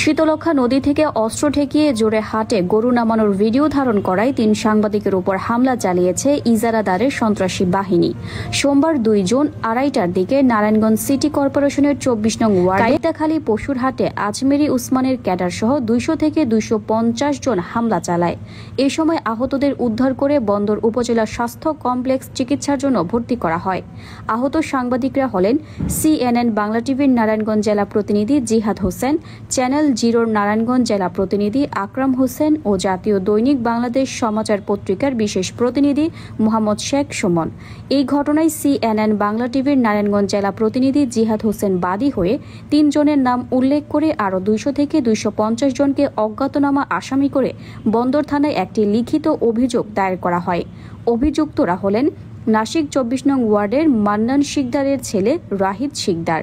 শীতলক্ষা নদী থেকে অস্ত্র ঠেকিয়ে জোরে হাটে গরু নামানোর ভিডিও ধারণ করায় ৩ সাংবাদিকের উপর হামলা চালিয়েছে ইজারাদারের সন্ত্রাসী বাহিনী। সোমবার ২ জুন ২:৩০টার দিকে নারায়ণগঞ্জ সিটি কর্পোরেশনের ২৪ নং ওয়ার্ড কাইতাখালী পশুর হাটে আজমেরি উসমানের ক্যাডার সহ ২০০ থেকে ২৫০ জন হামলা চালায়। এ সময় আহতদের উদ্ধার করে বন্দর উপজেলা স্বাস্থ্য কমপ্লেক্স চিকিৎসার জন্য ভর্তি করা হয়। আহত সাংবাদিকরা হলেন CNN বাংলা টিভির নারায়ণগঞ্জ জেলা প্রতিনিধি জিহাদ হোসেন, চ্যানেল জিরোর নারায়ণগঞ্জ জেলা প্রতিনিধি আকরাম হোসেন ও জাতীয় দৈনিক বাংলাদেশ সমাচার পত্রিকার বিশেষ প্রতিনিধি মোহাম্মদ শেখ সুমন। এই ঘটনায় CNN বাংলা টিভির নারায়ণগঞ্জ জেলা প্রতিনিধি জিহাদ হোসেন বাদী হয়ে ৩ জনের নাম উল্লেখ করে আরও ২০০ থেকে ২৫০ জনকে অজ্ঞাতনামা আসামি করে বন্দর থানায় একটি লিখিত অভিযোগ দায়ের করা হয়। অভিযুক্তরা হলেন নাসিক ২৪ নং ওয়ার্ডের মান্নান শিকদারের ছেলে রাহিদ শিকদার,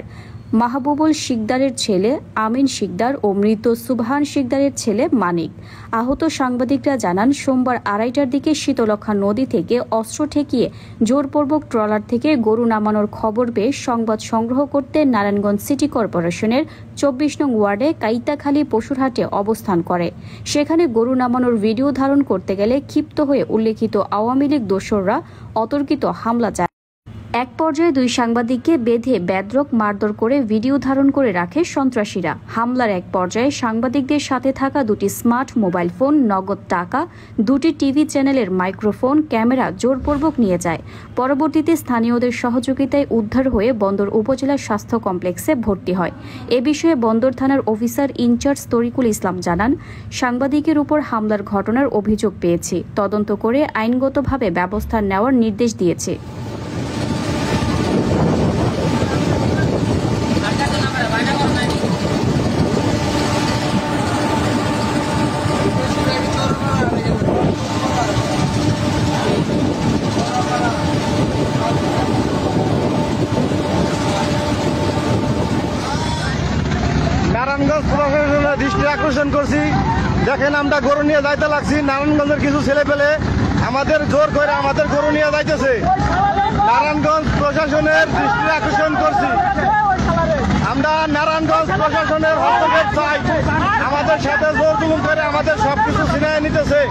মাহবুবুল শিকদারের ছেলে আমিন শিকদার ও মৃত সুবহান শিকদারের ছেলে মানিক। আহত সাংবাদিকরা জানান, সোমবার ২:৩০টার দিকে শীতলক্ষা নদী থেকে অস্ত্র ঠেকিয়ে জোরপূর্বক ট্রলার থেকে গরু নামানোর খবর পেয়ে সংবাদ সংগ্রহ করতে নারায়ণগঞ্জ সিটি কর্পোরেশনের ২৪ নং ওয়ার্ডে কাইতাখালী পশুরহাটে অবস্থান করে। সেখানে গরু নামানোর ভিডিও ধারণ করতে গেলে ক্ষিপ্ত হয়ে উল্লেখিত আওয়ামী লীগ দোসররা অতর্কিত হামলা চালায়। এক পর্যায়ে ২ সাংবাদিককে বেঁধে বেধড়ক মারধর করে ভিডিও ধারণ করে রাখে সন্ত্রাসীরা। হামলার এক পর্যায়ে সাংবাদিকদের সাথে থাকা ২টি স্মার্ট মোবাইল ফোন, নগদ টাকা, ২টি টিভি চ্যানেলের মাইক্রোফোন, ক্যামেরা জোরপূর্বক নিয়ে যায়। পরবর্তীতে স্থানীয়দের সহযোগিতায় উদ্ধার হয়ে বন্দর উপজেলা স্বাস্থ্য কমপ্লেক্সে ভর্তি হয়। এ বিষয়ে বন্দর থানার অফিসার ইনচার্জ তরিকুল ইসলাম জানান, সাংবাদিকের উপর হামলার ঘটনার অভিযোগ পেয়েছি, তদন্ত করে আইনগতভাবে ব্যবস্থা নেওয়ার নির্দেশ দিয়েছে। নারায়ণগঞ্জ প্রশাসনের দৃষ্টি আকর্ষণ করছি। দেখেন, আমরা গরু নিয়ে যাইতে লাগছি, নারায়ণগঞ্জের কিছু ছেলে পেলে আমাদের জোর করে আমাদের গরু নিয়ে যাইতেছে। নারায়ণগঞ্জ প্রশাসনের দৃষ্টি আকর্ষণ করছি, আমরা নারায়ণগঞ্জ প্রশাসনের হস্তক্ষেপ চাই। আমাদের সাথে জোর জুলুম করে আমাদের সবকিছু ছিনিয়ে নিতেছে।